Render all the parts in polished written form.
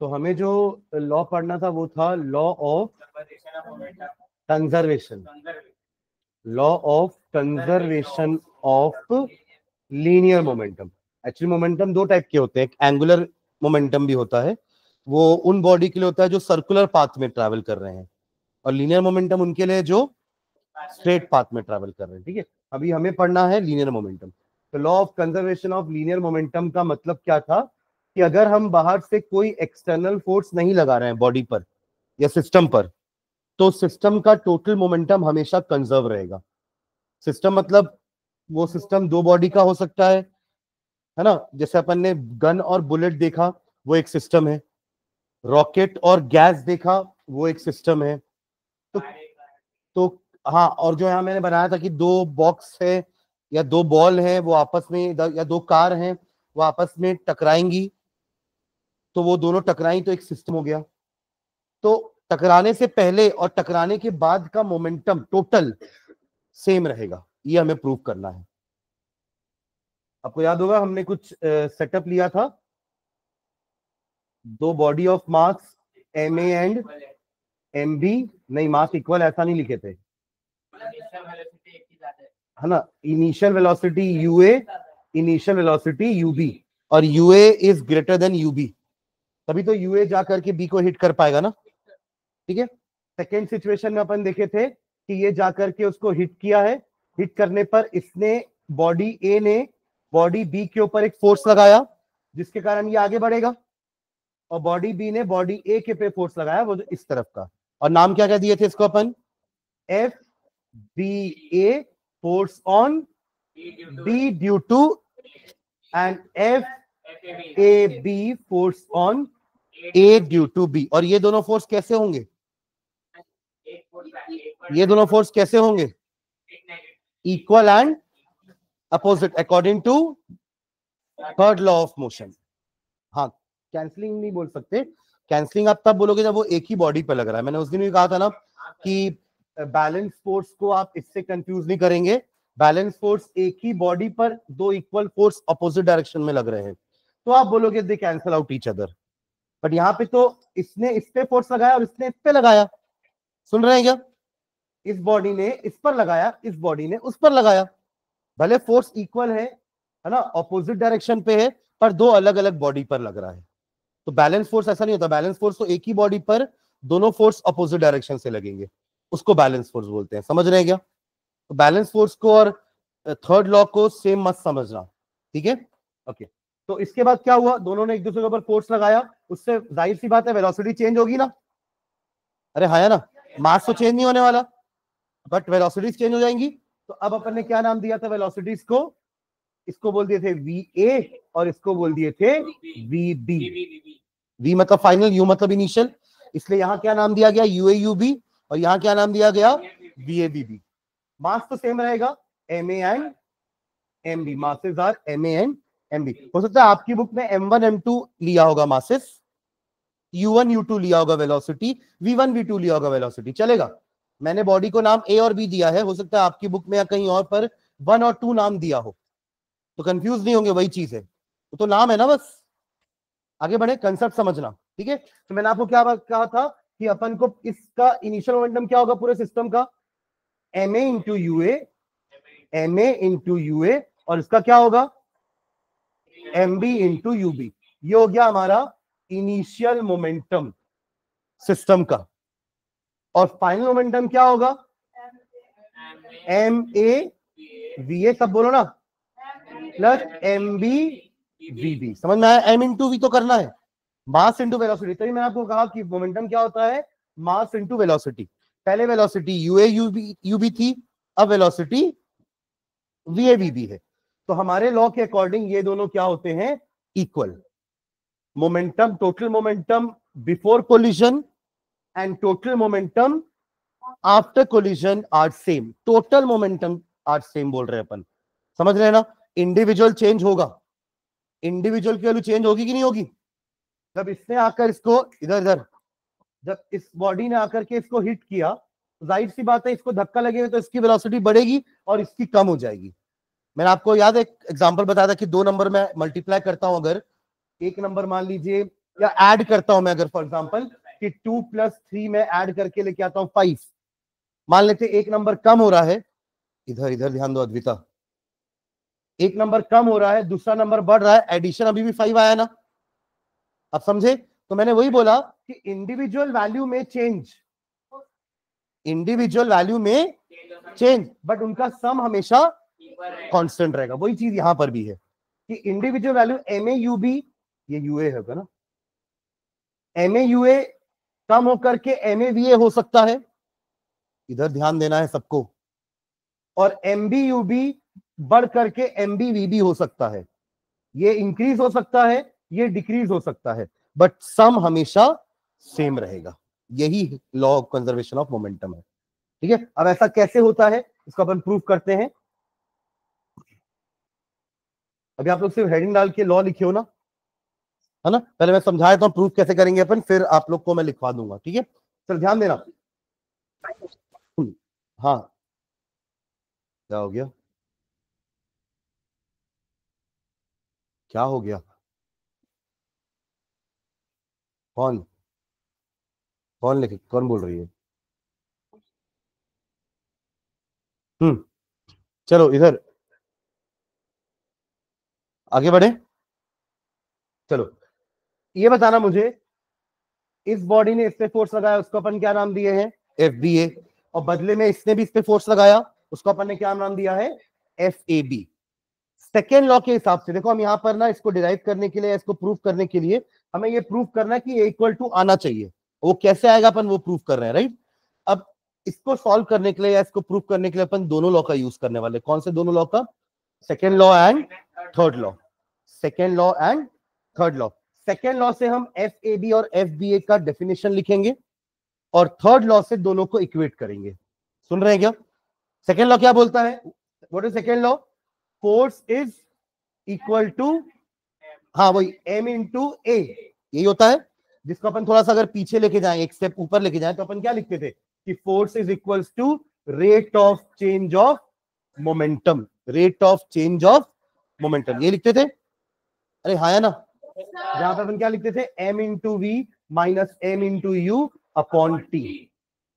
तो हमें जो लॉ पढ़ना था वो था law of conservation, law of conservation of linear momentum. Actually momentum दो टाइप के होते हैं, एक एंगुलर मोमेंटम भी होता है, वो उन बॉडी के लिए होता है जो सर्कुलर पाथ में ट्रैवल कर रहे हैं, और लीनियर मोमेंटम उनके लिए जो स्ट्रेट पाथ में ट्रैवल कर रहे हैं। ठीक है, अभी हमें पढ़ना है लीनियर मोमेंटम। तो law of conservation of linear momentum का मतलब क्या था कि अगर हम बाहर से कोई एक्सटर्नल फोर्स नहीं लगा रहे हैं बॉडी पर या सिस्टम पर, तो सिस्टम का टोटल मोमेंटम हमेशा कंजर्व रहेगा। सिस्टम मतलब वो सिस्टम दो बॉडी का हो सकता है ना, जैसे अपन ने गन और बुलेट देखा, वो एक सिस्टम है। रॉकेट और गैस देखा, वो एक सिस्टम है। तो हाँ, और जो यहाँ मैंने बनाया था कि दो बॉक्स है या दो बॉल है वो आपस में, या दो कार हैं वो आपस में टकराएंगी, तो वो दोनों टकराई तो एक सिस्टम हो गया। तो टकराने से पहले और टकराने के बाद का मोमेंटम टोटल सेम रहेगा, ये हमें प्रूव करना है। आपको याद होगा हमने कुछ सेटअप लिया था, दो body of mass M A and M B, नहीं मास इक्वल ऐसा नहीं लिखे थे, है ना। Initial velocity U A, initial velocity U B, और U A is greater than U B, तभी तो यूए जा करके बी को हिट कर पाएगा ना। ठीक है, सेकेंड सिचुएशन में अपन देखे थे कि ये जाकर के उसको हिट किया है, हिट करने पर इसने बॉडी ए ने बॉडी बी के ऊपर एक फोर्स लगाया जिसके कारण ये आगे बढ़ेगा, और बॉडी बी ने बॉडी ए के पे फोर्स लगाया वो इस तरफ का, और नाम क्या क्या दिए थे इसको अपन, F B A force on B due to, and F A B force on A due to B. और ये दोनों फोर्स कैसे होंगे, ये दोनों फोर्स कैसे होंगे, equal and opposite according to third law of motion. हाँ, कैंसलिंग नहीं बोल सकते, कैंसलिंग आप तब बोलोगे जब वो एक ही बॉडी पे लग रहा है। मैंने उस दिन भी कहा था ना कि बैलेंस फोर्स को आप इससे कंफ्यूज नहीं करेंगे, बैलेंस फोर्स एक ही बॉडी पर दो इक्वल फोर्स अपोजिट डायरेक्शन में लग रहे हैं, तो आप बोलोगे दे cancel out each other. But यहाँ पे तो इसने इस पे फोर्स लगाया और इसने इस पे लगाया, सुन रहे हैं क्या, इस बॉडी ने इस पर लगाया, इस बॉडी ने उस पर लगाया, भले फोर्स इक्वल है ना, ऑपोजिट डायरेक्शन पे है, पर दो अलग अलग बॉडी पर लग रहा है। तो बैलेंस फोर्स ऐसा नहीं होता, बैलेंस फोर्स तो एक ही बॉडी पर दोनों फोर्स अपोजिट डायरेक्शन से लगेंगे, उसको बैलेंस फोर्स बोलते हैं। समझ रहे हैं क्या, तो बैलेंस फोर्स को और थर्ड लॉ को सेम मत समझना, ठीक है। ओके, तो इसके बाद क्या हुआ, दोनों ने एक दूसरे के ऊपर फोर्स लगाया, उससे जाहिर सी बात है वेलोसिटी चेंज होगी ना, अरे हाँ है ना, मास तो चेंज नहीं होने वाला बट वेलोसिटीज चेंज हो जाएंगी। तो अब अपन ने क्या नाम दिया था वेलोसिटीज को, इसको बोल दिए थे वी ए और इसको बोल दिए थे वी बी। वी मतलब फाइनल, यू मतलब इनिशियल, इसलिए यहां क्या नाम दिया गया, यूए यू बी, और यहां क्या नाम दिया गया, V A B B. Mass तो सेम रहेगा, M A and M B, masses are M A and M B. हो सकता है आपकी बुक में M1 M2 लिया होगा मासेस, U1 U2 लिया होगा वेलोसिटी, V1 V2 लिया होगा वेलोसिटी, चलेगा। मैंने बॉडी को नाम ए और बी दिया है, हो सकता है आपकी बुक में या कहीं और पर 1 और 2 नाम दिया हो, तो कंफ्यूज नहीं होंगे, वही चीज है, तो नाम है ना बस। आगे बढ़े, कंसेप्ट समझना, ठीक है। तो मैंने आपको क्या कहा था कि अपन को इसका इनिशियल मोमेंटम क्या होगा पूरे सिस्टम का, M A into U A, M A into U A, और इसका क्या होगा, M B into U B. ये हो गया हमारा इनिशियल मोमेंटम सिस्टम का। और फाइनल मोमेंटम क्या होगा, एम ए वी ए, सब बोलो ना, plus M B V B. समझ में आया, एम इंटू वी तो करना है, मास इंटू वेलोसिटी। तभी मैंने आपको कहा कि मोमेंटम क्या होता है, मास इंटू वेलोसिटी। पहले वेलोसिटी यूए यूबी थी, अब velocity V A V B है। तो हमारे लॉ के अकॉर्डिंग ये दोनों क्या होते हैं, equal. Momentum, total momentum before collision and total momentum after collision are same. Total momentum are same बोल रहे हैं अपन, समझ रहे हैं ना। इंडिविजुअल चेंज होगा, इंडिविजुअल की वैल्यू चेंज होगी कि नहीं होगी, जब इसने आकर इसको इधर इधर, जब इस बॉडी ने आकर के इसको हिट किया, जाहिर सी बात है इसको धक्का लगेगा तो इसकी वेलोसिटी बढ़ेगी और इसकी कम हो जाएगी। मैंने आपको याद है एक एग्जांपल बताया था कि दो नंबर में मल्टीप्लाई करता हूं, अगर एक नंबर मान लीजिए या ऐड करता हूं मैं, अगर फॉर एग्जांपल कि 2 + 3 में ऐड करके लेके आता हूं 5, मान लेते एक नंबर कम हो रहा है, इधर इधर ध्यान दो अद्विता, एक नंबर कम हो रहा है, दूसरा नंबर बढ़ रहा है, एडिशन अभी भी 5 आया ना, अब समझे? तो मैंने वही बोला कि इंडिविजुअल वैल्यू में चेंज, इंडिविजुअल वैल्यू में चेंज, बट उनका सम हमेशा कांस्टेंट रहेगा। वही चीज यहां पर भी है कि इंडिविजुअल वैल्यू MAUB, ये UA होगा ना, MAUA कम होकर के MAVA हो सकता है, इधर ध्यान देना है सबको, और MBUB बढ़ करके MBVB हो सकता है, ये इंक्रीज हो सकता है, ये डिक्रीज हो सकता है, बट सम हमेशा सेम रहेगा। यही law of conservation of momentum है। ठीक है, अब ऐसा कैसे होता है इसको अपन प्रूव करते हैं। अभी आप लोग सिर्फ हेडिंग डाल के लॉ लिखे हो ना, है ना, पहले मैं समझाया था प्रूफ कैसे करेंगे अपन, फिर आप लोग को मैं लिखवा दूंगा। ठीक है, चल ध्यान देना। हाँ, क्या हो गया, क्या हो गया, कौन कौन लिखे, कौन बोल रही है? चलो इधर आगे बढ़े। चलो ये बताना मुझे, इस बॉडी ने इस पे फोर्स लगाया, उसको अपन क्या नाम दिए हैं? FBA, और बदले में इसने भी इस पे फोर्स लगाया, उसको अपन ने क्या नाम दिया है? FAB। सेकेंड लॉ के हिसाब से देखो, हम यहां पर ना इसको डिराइव करने के लिए, इसको प्रूव करने के लिए हमें ये प्रूव करना है कि A = आना चाहिए। वो कैसे आएगा अपन वो प्रूव कर रहे हैं, राइट? अब इसको सॉल्व करने के लिए या इसको प्रूव करने के लिए अपन दोनों लॉ का यूज करने वाले। कौन से दोनों लॉ का? Second law and third law. Second law and third law. Second law से हम FAB और FBA का डेफिनेशन लिखेंगे, और थर्ड लॉ से दोनों को इक्वेट करेंगे। सुन रहे हैं क्या? सेकेंड लॉ क्या बोलता है? What is second law? Force is equal to, हाँ वही, M × A, यही होता है। जिसको अपन थोड़ा सा अगर पीछे लेके जाएं, एक स्टेप ऊपर लेके जाएं, तो अपन क्या लिखते थे कि force is equal to rate of change of momentum, rate of change of momentum, ये लिखते थे। अरे हाँ है ना, जहां पर अपन क्या लिखते थे? M × V - M × U upon T।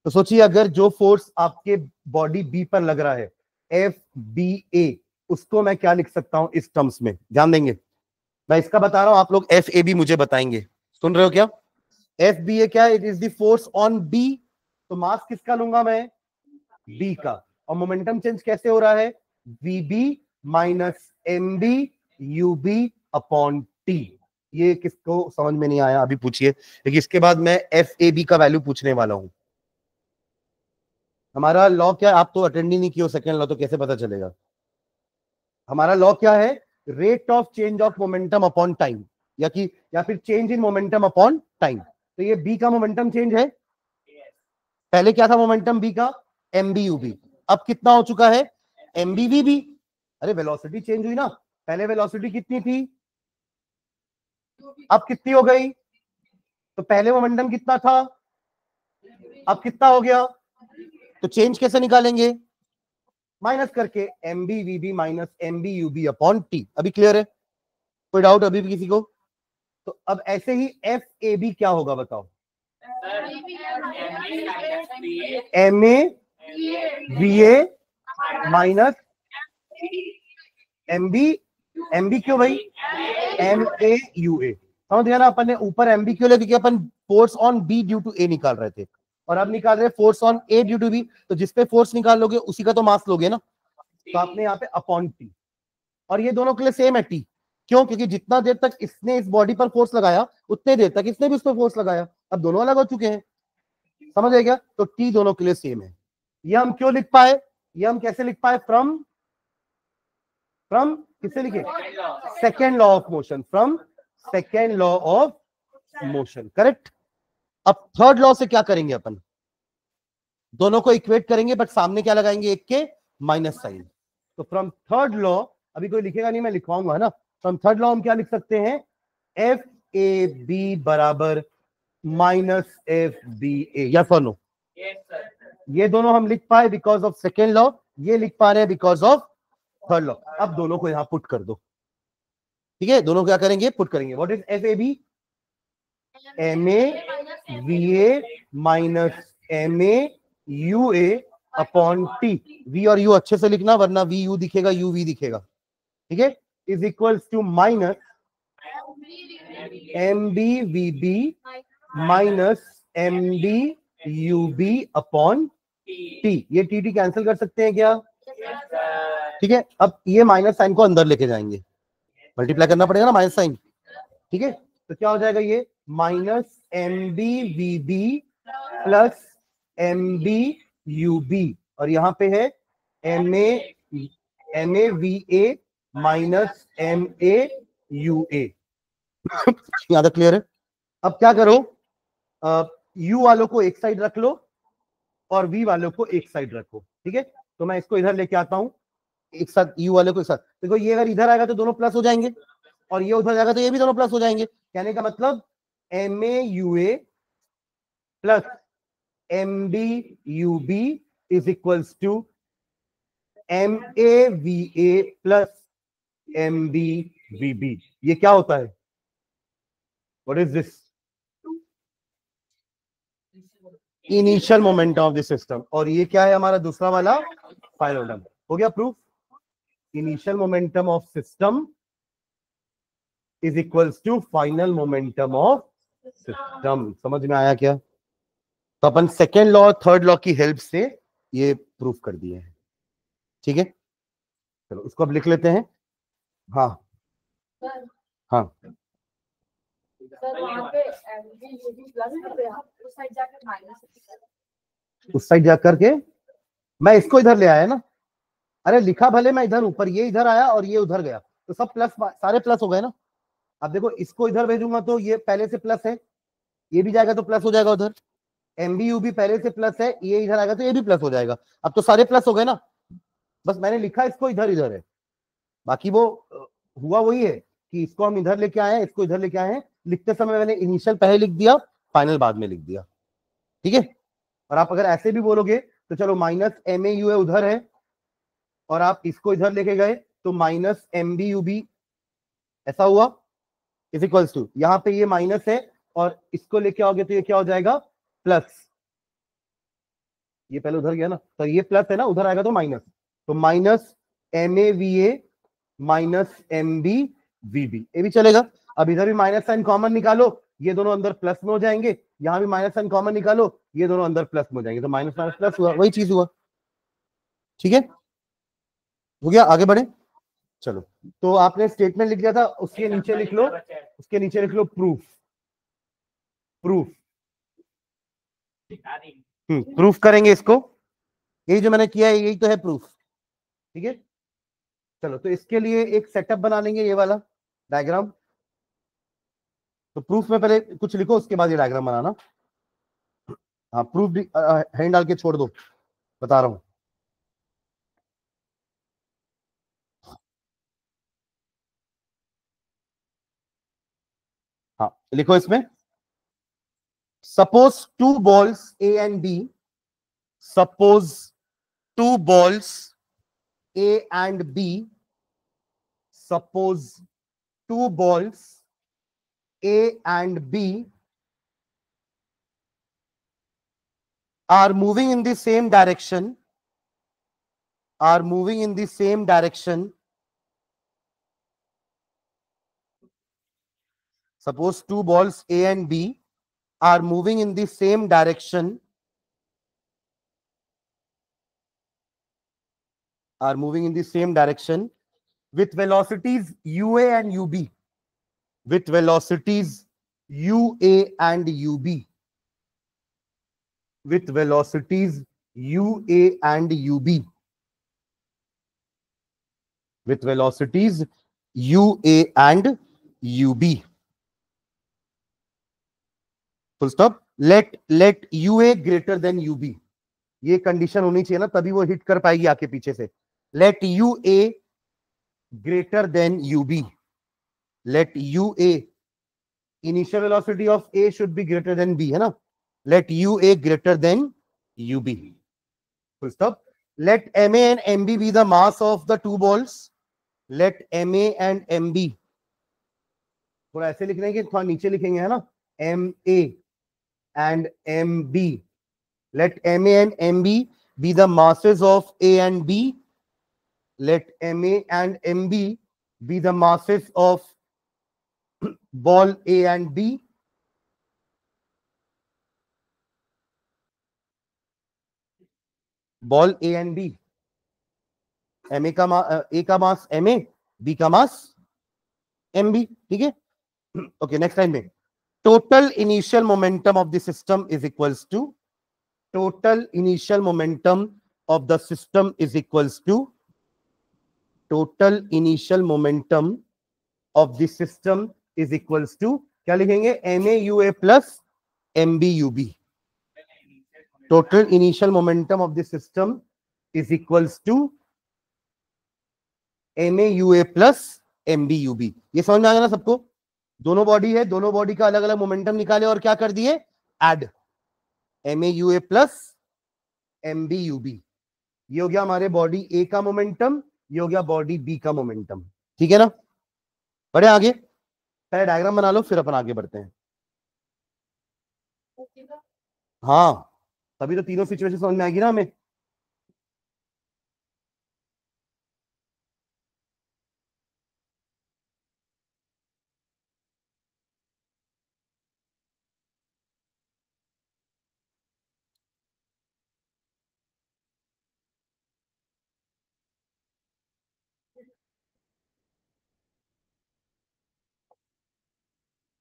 तो सोचिए, अगर जो फोर्स आपके बॉडी B पर लग रहा है, FBA, उसको मैं क्या लिख सकता हूं इस टर्म्स में? ध्यान देंगे, मैं इसका बता रहा हूं, आप लोग FAB मुझे बताएंगे। सुन रहे हो क्या? FBA क्या है? It is the force on B। तो मास किसका लूंगा मैं? B का। और मोमेंटम चेंज कैसे हो रहा है? VB - MB UB upon T। ये किसको समझ में नहीं आया अभी पूछिए, लेकिन इसके बाद मैं FAB का वैल्यू पूछने वाला हूं। हमारा लॉ क्या है? आप तो अटेंड ही नहीं किए हो सेकेंड लॉ, तो कैसे पता चलेगा? हमारा लॉ क्या है? Rate of change of momentum upon time, या फिर change in momentum upon time. तो ये B का मोमेंटम चेंज है। पहले क्या था मोमेंटम B का? MBUB। अब कितना हो चुका है? MBVB। अरे वेलोसिटी चेंज हुई ना, पहले वेलोसिटी कितनी थी, अब कितनी हो गई? तो पहले मोमेंटम कितना था, अब कितना हो गया? तो चेंज कैसे निकालेंगे? माइनस करके MBVB - MBUB अपॉन T। अभी क्लियर है? कोई डाउट अभी भी किसी को? तो अब ऐसे ही FAB क्या होगा बताओ? MAVA माइनस MB क्यों भाई? MAUA। समझ गया ना? अपन ने ऊपर MB क्यों लेके, अपन force on B due to A निकाल रहे थे, और अब निकाल रहे force on A due to B। तो जिसपे फोर्स निकाल लोगे उसी का तो मास लोगे ना, तो आपने यहाँ पे अपॉन T, और ये दोनों के लिए सेम है T। क्यों? क्योंकि जितना देर तक इसने इस बॉडी पर फोर्स लगाया, उतने देर तक इसने भी उस पर फोर्स लगाया। अब दोनों अलग हो चुके हैं, समझ आए क्या? तो T दोनों के लिए सेम है। ये हम क्यों लिख पाए? ये हम कैसे लिख पाए? फ्रॉम किससे लिखे? Second law of motion, from second law of motion, correct. अब थर्ड लॉ से क्या करेंगे अपन? दोनों को इक्वेट करेंगे, बट सामने क्या लगाएंगे? एक के माइनस साइन। तो फ्रॉम थर्ड लॉ, अभी कोई लिखेगा नहीं, मैं लिखवाऊंगा ना। फ्रॉम थर्ड लॉ हम क्या लिख सकते हैं? FAB बराबर -FBA, या फॉर नो? ये दोनों हम लिख पाए बिकॉज ऑफ सेकेंड लॉ, ये लिख पा रहे हैं बिकॉज ऑफ थर्ड लॉ। अब दोनों को यहां पुट कर दो, ठीक है? दोनों क्या करेंगे? पुट करेंगे। What is FAB? MAVA minus MAUA upon T। V और U अच्छे से लिखना, वरना VU दिखेगा, UV दिखेगा, ठीक है, is equals to minus MBVB minus MBUB upon T। ये TT कैंसिल कर सकते हैं क्या? ठीक है, अब ये माइनस साइन को अंदर लेके जाएंगे, मल्टीप्लाई करना पड़ेगा ना माइनस साइन, ठीक है, तो क्या हो जाएगा ये माइनस MBVB प्लस MBUB, और यहां पे है MAVA माइनस MAUA। यहां तक क्लियर है? अब क्या करो, U वालों को एक साइड रख लो और V वालों को एक साइड रखो, ठीक है, तो मैं इसको इधर लेके आता हूं, एक साथ U वाले को एक साथ, देखो ये अगर इधर आएगा तो दोनों प्लस हो जाएंगे, और ये उधर जाएगा तो ये भी दोनों प्लस हो जाएंगे। कहने का मतलब MAUA plus MBUB is equals to MAVA plus MBVB। ये क्या होता है? What is this? Initial momentum of the system. और ये क्या है हमारा दूसरा वाला? Final momentum. हो गया proof? Initial momentum of system is equals to final momentum of system. समझ में आया क्या? तो अपन सेकेंड लॉ और थर्ड लॉ की हेल्प से ये प्रूफ कर दिए हैं, ठीक है, चलो इसको अब लिख लेते हैं। हाँ हाँ, उस साइड जाकर के मैं इसको इधर ले आया ना, अरे लिखा भले मैं इधर ऊपर, ये इधर आया और ये उधर गया, तो सब प्लस, सारे प्लस हो गए ना। अब देखो इसको इधर भेजूंगा तो ये पहले से प्लस है, ये भी जाएगा तो प्लस हो जाएगा उधर, MBUB पहले से प्लस है, ये इधर आएगा तो ये भी प्लस हो जाएगा। अब तो सारे प्लस हो गए ना, बस मैंने लिखा इसको इधर इधर है, बाकी वो हुआ वही है कि इसको हम इधर लेके आए हैं, इसको इधर लेके आए हैं। लिखते समय मैंने इनिशियल पहले लिख दिया, फाइनल बाद में लिख दिया, ठीक है। और आप अगर ऐसे भी बोलोगे तो चलो माइनस MAUA उधर है और आप इसको इधर लेके गए तो माइनस MBUB ऐसा हुआ, इज इक्वल्स टू, यहां पे ये माइनस है और इसको लेके आओगे तो ये क्या हो जाएगा? प्लस। ये पहले उधर गया ना, तो ये प्लस है ना, उधर आएगा तो माइनस, तो माइनस MAVA माइनस MBVB, ये भी चलेगा। अब इधर भी माइनस साइन कॉमन निकालो, ये दोनों अंदर प्लस में हो जाएंगे, यहां भी माइनस साइन कॉमन निकालो, ये दोनों अंदर प्लस में हो जाएंगे, तो माइनस माइनस प्लस हुआ, वही चीज हुआ, ठीक है, हो गया। आगे बढ़े, चलो, तो आपने स्टेटमेंट लिख दिया था, उसके नीचे लिख लो, उसके नीचे लिख लो प्रूफ। प्रूफ, प्रूफ करेंगे इसको, यही जो मैंने किया है यही तो है प्रूफ, ठीक है। चलो, तो इसके लिए एक सेटअप बना लेंगे, ये वाला डायग्राम। तो प्रूफ में पहले कुछ लिखो, उसके बाद ये डायग्राम बनाना। हाँ, प्रूफ भी हैंड डाल के छोड़ दो, बता रहा हूं। हाँ, लिखो इसमें, suppose two balls A and B, suppose two balls A and B, suppose two balls A and B are moving in the same direction, are moving in the same direction. Suppose two balls A and B are moving in the same direction, are moving in the same direction with velocities UA and UB, with velocities UA and UB, with velocities UA and UB, with velocities UA and UB. Full stop. Let UA greater than UB. ये condition होनी चाहिए ना, तभी वो hit कर पाएगी आके पीछे से। Let UA greater than UB. Let UA, initial velocity of A should be greater than B, है ना? Let UA greater than UB. Full stop. Let MA and MB be the mass of the two balls. Let MA and MB, थोड़ा ऐसे लिखने के, थोड़ा नीचे लिखेंगे, है ना? MA and MB. Let MA and MB be the masses of A and B. Let MA and MB be the masses of ball A and B. Ball A and B. A का मास MA, B का मास MB. ठीक है. Okay, next line में total initial momentum of the system is equals to total initial momentum of the system is equals to total initial momentum of the system is equals to क्या लिखेंगे MAUA plus MBUB. Total initial momentum of the system is equals to MAUA plus MBUB. ये समझ में आ गया ना सबको? दोनों body है, दोनों बॉडी का अलग अलग मोमेंटम निकाले और क्या कर दिए, ऐड MAUA प्लस MBUB. ये हो गया हमारे बॉडी ए का मोमेंटम, ये हो गया बॉडी बी का मोमेंटम. ठीक है ना. बढ़े आगे, पहले डायग्राम बना लो फिर अपन आगे बढ़ते हैं. हाँ, तभी तो तीनों सिचुएशन समझ में आएगी ना हमें.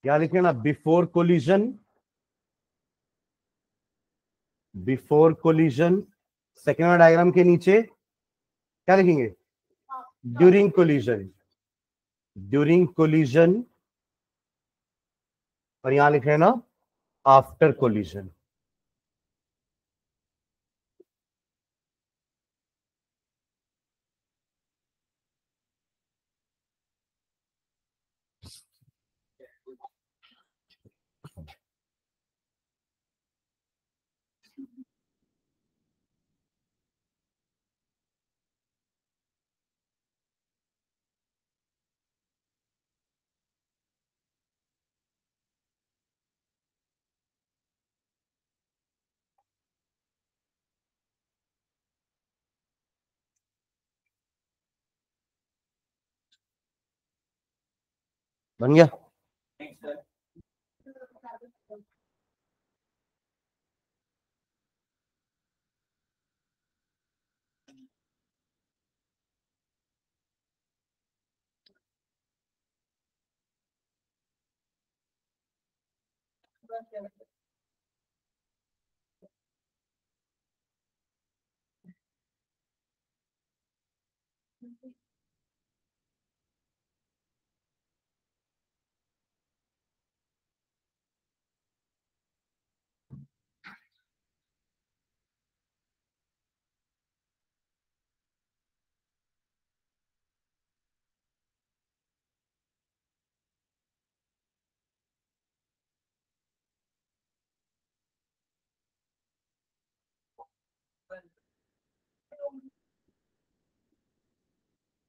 क्या लिखे ना, बिफोर कोलिजन सेकेंड डायग्राम के नीचे क्या लिखेंगे, ड्यूरिंग कोलिजन और यहां लिख रहे हैं ना आफ्टर कोलिजन. बन गया.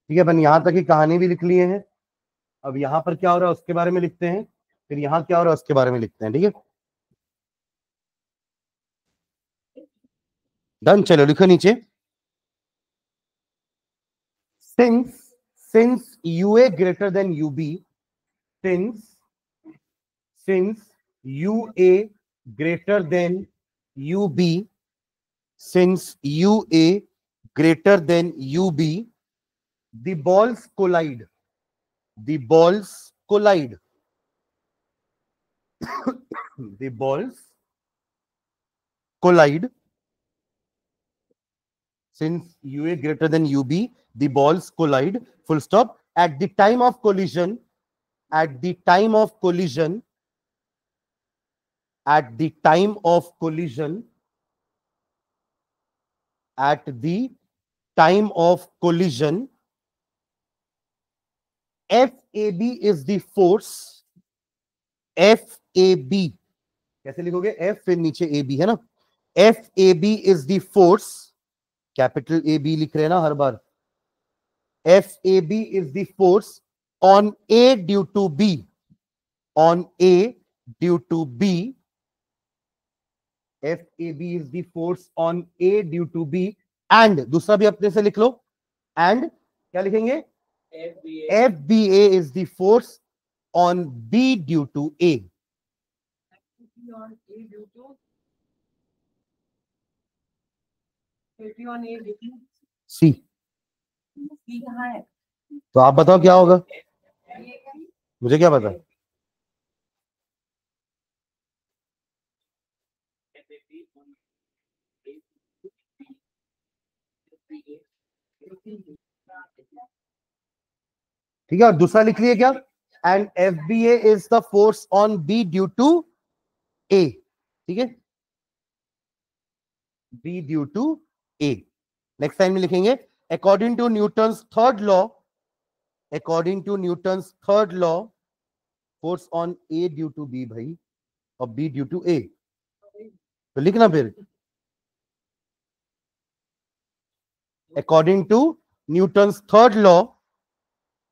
ठीक है, अपन यहां तक की कहानी भी लिख लिए हैं. अब यहां पर क्या हो रहा है उसके बारे में लिखते हैं, फिर यहां क्या हो रहा है उसके बारे में लिखते हैं. ठीक है, डन. चलो लिखो नीचे, since UA greater than UB, since UA greater than UB, since UA greater than UB, the balls collide. The balls collide. The balls collide. Since UA greater than UB, the balls collide. Full stop. At the time of collision, at the time of collision, at the time of collision, at the time of collision, FAB is the force. FAB कैसे लिखोगे, F फिर नीचे AB है ना. FAB is the force, capital AB लिख रहे हैं ना हर बार. FAB is the force on A due to B, on A due to B, F A B is the force on A due to B, and दूसरा भी अपने से लिख लो, एंड क्या लिखेंगे, F B A is the force on B due to A. See, तो आप बताओ क्या होगा, मुझे क्या पता। ठीक है, और दूसरा लिख लिए क्या, and F B A is the force on B due to A. ठीक है, B due to A. Next time में लिखेंगे according to Newton's third law, according to Newton's third law force on A due to B भाई, और B due to A, तो लिखना फिर according to Newton's third law,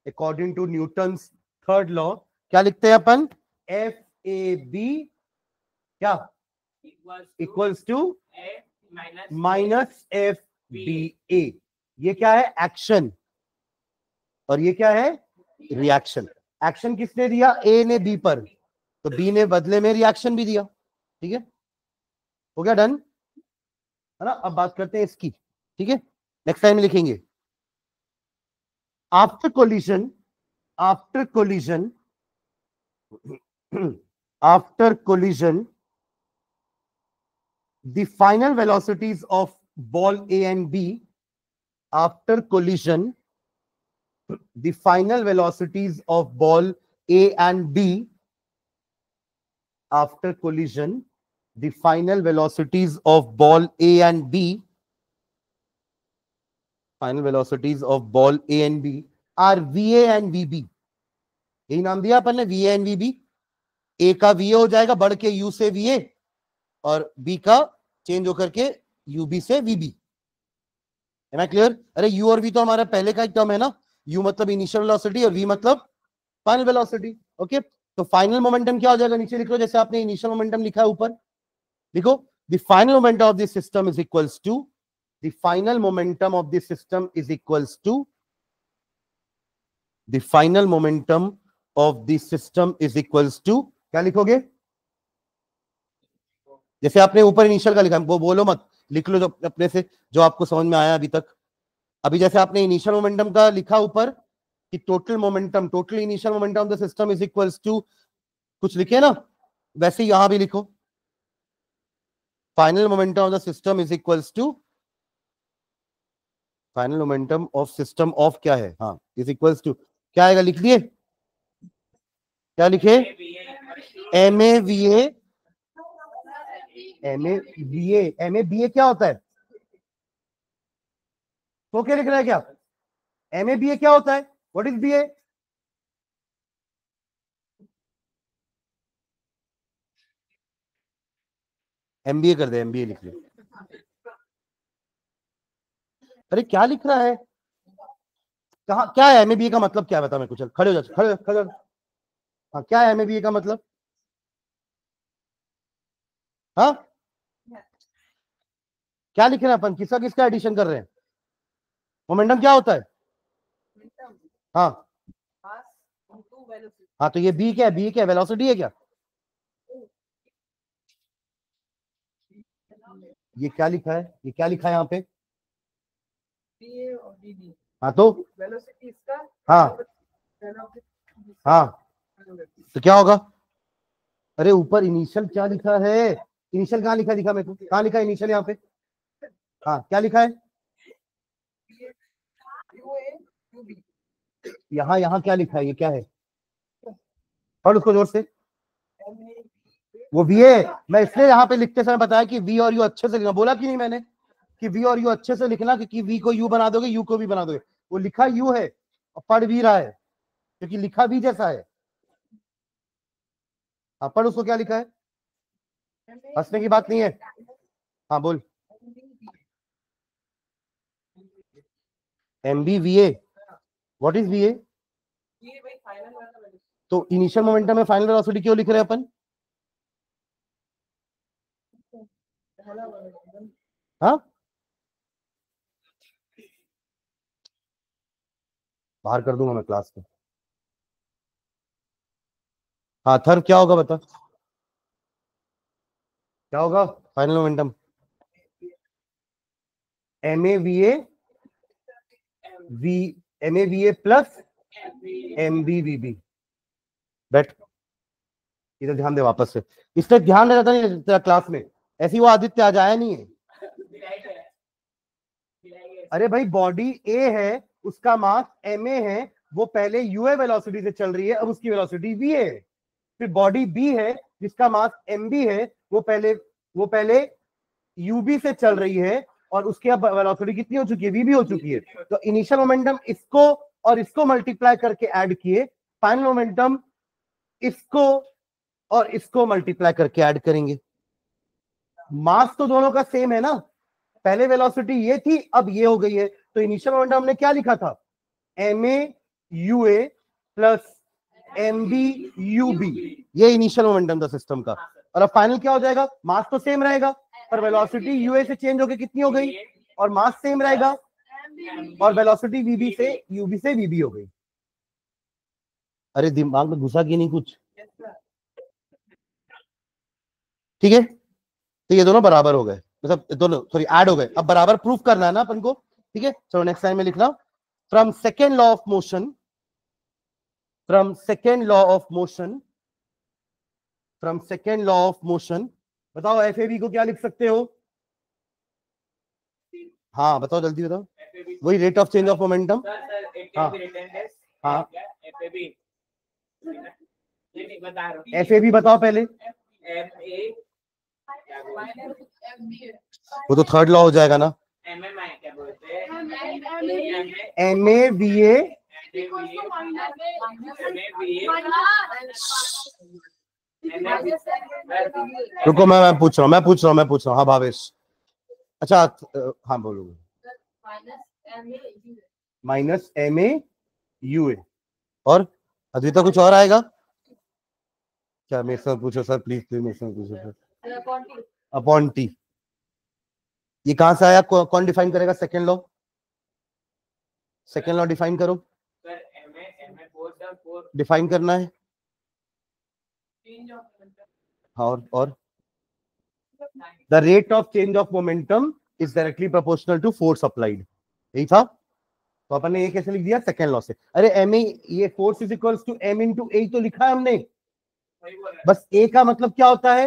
according to Newton's third law क्या लिखते हैं अपन, एफ ए बी क्या equals to minus F B ए। ये क्या है, एक्शन, और ये क्या है, रिएक्शन। एक्शन किसने दिया, ए ने बी पर, तो बी ने बदले में रिएक्शन भी दिया। ठीक है, हो गया, डन है ना। अब बात करते हैं इसकी। ठीक है, नेक्स्ट टाइम लिखेंगे after collision, after collision, after collision the final velocities of ball A and B, after collision, the final velocities of ball A and B, after collision, the final velocities of ball A and B, final velocities of ball A and B are VA and VB। यही नाम दिया अपन ने, VA and VB। A का VA हो जाएगा बढ़ के U से VA, और B का चेंज होकर के UB से VB। Am I clear? अरे U और V तो हमारा पहले का ही टर्म है ना, U मतलब इनिशियल वेलोसिटी और V मतलब फाइनल वेलोसिटी। ओके, तो फाइनल मोमेंटम क्या हो जाएगा, नीचे लिख लो जैसे आपने इनिशियल मोमेंटम लिखा है ऊपर, लिखो the final momentum of this system is equals to, the final momentum of this system is equals to, the final momentum of this system is equals to, क्या लिखोगे, जैसे आपने ऊपर इनिशियल का लिखा है वो बोलो मत, लिख लो जो अपने से जो आपको समझ में आया अभी तक। अभी जैसे आपने इनिशियल मोमेंटम का लिखा ऊपर कि total momentum, total initial momentum of the system is equals to कुछ लिखे ना, वैसे यहां भी लिखो final momentum of the system is equals to, final momentum of system of क्या है, हाँ इज इक्वल्स टू क्या आएगा, लिख दिए, क्या लिखे, M A V A, M A V A, M A B A क्या होता है, तो क्या लिख रहा है क्या, एम ए बी ए क्या होता है, what is B A, MBA कर दे, एमबीए लिख ले। अरे क्या लिख रहा है, कहा क्या है एमए बीए का मतलब क्या है, बता मेरे को, चल खड़े हो जा, खड़े खड़े। हाँ क्या है एमए बीए का मतलब, हाँ क्या लिख रहे हैं अपन, किसका किसका एडिशन कर रहे हैं, मोमेंटम क्या होता है, हाँ हाँ, तो ये बी क्या है, बी क्या है, वेलोसिटी है क्या, ये क्या लिखा है, ये क्या लिखा है यहाँ पे, हाँ तो हाँ हाँ, तो क्या होगा, अरे ऊपर इनिशियल क्या लिखा है, इनिशियल कहाँ लिखा है, दिखा मेरे को कहाँ लिखा है इनिशियल यहाँ पे, हाँ क्या लिखा है, यहाँ यहाँ क्या लिखा है, ये क्या है, पढ़ उसको जोर से, वो वी है। मैं इसलिए यहाँ पे लिखते समय बताया कि वी और यू अच्छे से लिखना, बोला कि नहीं मैंने कि वी और यू अच्छे से लिखना, क्योंकि वी को यू बना दोगे यू को भी बना दोगे, वो लिखा यू है और पढ़ भी रहा है क्योंकि लिखा भी जैसा है। हाँ पढ़ उसको, क्या लिखा है, हंसने की बात नहीं है, हाँ बोल, M B V A, what is V A, तो इनिशियल मोमेंटम में फाइनल वेलोसिटी क्यों लिख रहे हैं अपन, हाँ, बाहर कर दूंगा मैं क्लास को। हाँ, थर्ड क्या होगा बता, क्या होगा final momentum? M A V A V, M A V A plus M B V B. बैठ, इधर ध्यान दे वापस से, इससे ध्यान नहीं रहता नहीं तेरा क्लास में, ऐसी वो आदित्य आज आया नहीं है। अरे भाई बॉडी ए है, उसका मास एम ए है, वो पहले यूए वेलोसिटी से चल रही है, अब उसकी वेलोसिटी वी है। फिर बॉडी बी है जिसका मास एम बी है, वो पहले यूबी से चल रही है और उसके अब वेलोसिटी कितनी हो चुकी है, वी भी हो चुकी है। तो इनिशियल मोमेंटम इसको और इसको मल्टीप्लाई करके ऐड किए, फाइनल मोमेंटम इसको और इसको मल्टीप्लाई करके ऐड करेंगे। मास तो दोनों का सेम है ना, पहले वेलोसिटी ये थी अब ये हो गई है, तो इनिशियल मोमेंटम हमने क्या लिखा था, M A U A plus M B U B, ये इनिशियल मोमेंटम था सिस्टम का। और अब फाइनल क्या हो जाएगा, मास तो सेम रहेगा पर वेलोसिटी यूए से चेंज होकर कितनी हो गई, और मास सेम रहेगा और वेलोसिटी वीबी से यूबी से वीबी हो गई। अरे दिमाग में घुसा कि नहीं कुछ? ठीक है, तो ये दोनों बराबर हो गए, मतलब दोनों सॉरी ऐड हो गए, अब बराबर प्रूफ करना है ना अपन को। ठीक है, चलो नेक्स्ट टाइम में लिखना, from second law of motion, from second law of motion, from second law of motion, बताओ एफ ए बी को क्या लिख सकते हो? हाँ बताओ जल्दी बताओ, वही rate of change of momentum. हाँ हाँ, एफ ए बी बताओ पहले, वो तो थर्ड लॉ हो जाएगा ना, एम ए वी ए, रुको मैं पूछ रहा हूँ हाँ भावेश, अच्छा हाँ बोलो, minus M A U A, और अद्विता कुछ और आएगा क्या? मेरे से पूछो सर, प्लीज प्लीज मेरे से पूछो सर। अपॉन टी, ये कहां से आया, कौन डिफाइन करेगा second law? Second law define करो, डिफाइन करना है। हाँ, और the rate of change of momentum is directly proportional to force applied, यही था। तो अपन ने ये कैसे लिख दिया, सेकेंड लॉ से। अरे एम ए, ये force is equals to M into A तो लिखा है हमने, बस ए का मतलब क्या होता है,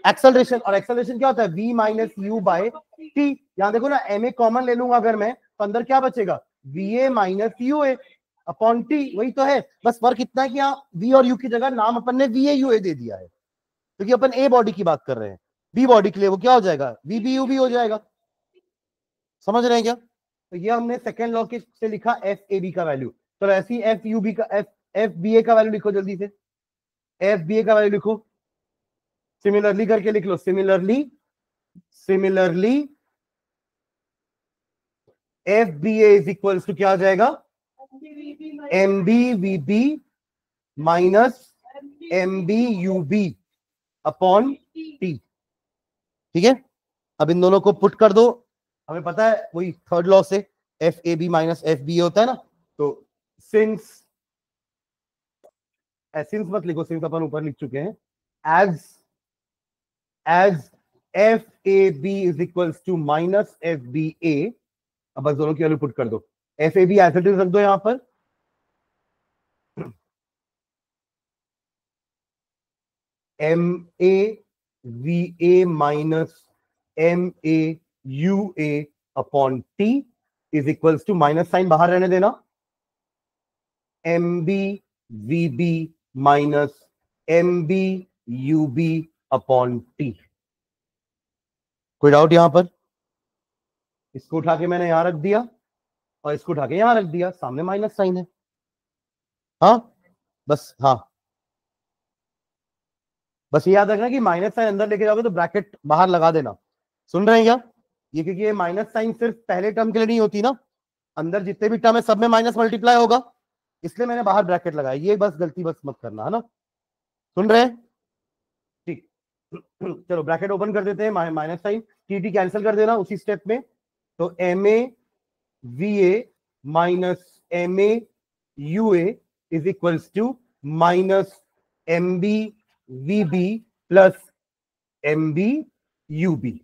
एक्सेलरेशन, और एक्सेलरेशन क्या होता है, v minus U by T. यहां देखो ना, एम ए कॉमन ले लूंगा अगर मैं, तो अंदर क्या बचेगा, we A minus you A upon T, वही तो है। बस फर्क इतना है कि यहाँ v और u की जगह नाम अपन ने वी ए यू ए दे दिया है, क्योंकि अपन ए बॉडी की बात कर रहे हैं, बी बॉडी के लिए वो क्या हो जाएगा, वी बी यू बी हो जाएगा। समझ रहे हैं क्या? तो ये हमने सेकेंड लॉ के से लिखा एफ ए बी का वैल्यू। तो ऐसी एफ यू बी का, एफ बी ए का वैल्यू लिखो जल्दी से, एफ बी ए का वैल्यू लिखो, सिमिलरली करके लिख लो, similarly F B A is equal to क्या आ जाएगा, M B V B minus M B U B upon T. ठीक है, अब इन दोनों को पुट कर दो, हमें पता है वही थर्ड लॉ से F A B minus F B A होता है ना। तो सिंस मत लिखो, सिंस अपन ऊपर लिख चुके हैं, as F A B is equal to minus F B A, अब बस दोनों की वैल्यू पुट कर दो, F A B as it is रख दो यहां पर, M A V A minus M A U A upon T is equal to, minus sign बाहर रहने देना, M B V B minus M B U B upon T. कोई doubt यहां पर? इसको उठा के मैंने यहां रख दिया और इसको उठा के यहां रख दिया, सामने माइनस साइन है। हाँ बस, हाँ बस ये याद रखना कि माइनस साइन अंदर लेके जाओगे तो ब्रैकेट बाहर लगा देना। सुन रहे हैं क्या? ये क्योंकि ये माइनस साइन सिर्फ पहले टर्म के लिए नहीं होती ना, अंदर जितने भी टर्म है सब में माइनस मल्टीप्लाई होगा, इसलिए मैंने बाहर ब्रैकेट लगाया, ये बस गलती बस मत करना, है ना? सुन रहे हैं? ठीक, चलो ब्रैकेट ओपन कर देते हैं, माइनस साइन, टी कैंसिल कर देना उसी स्टेप में। तो M A V A minus M A U A is equals to minus M B V B plus M B U B.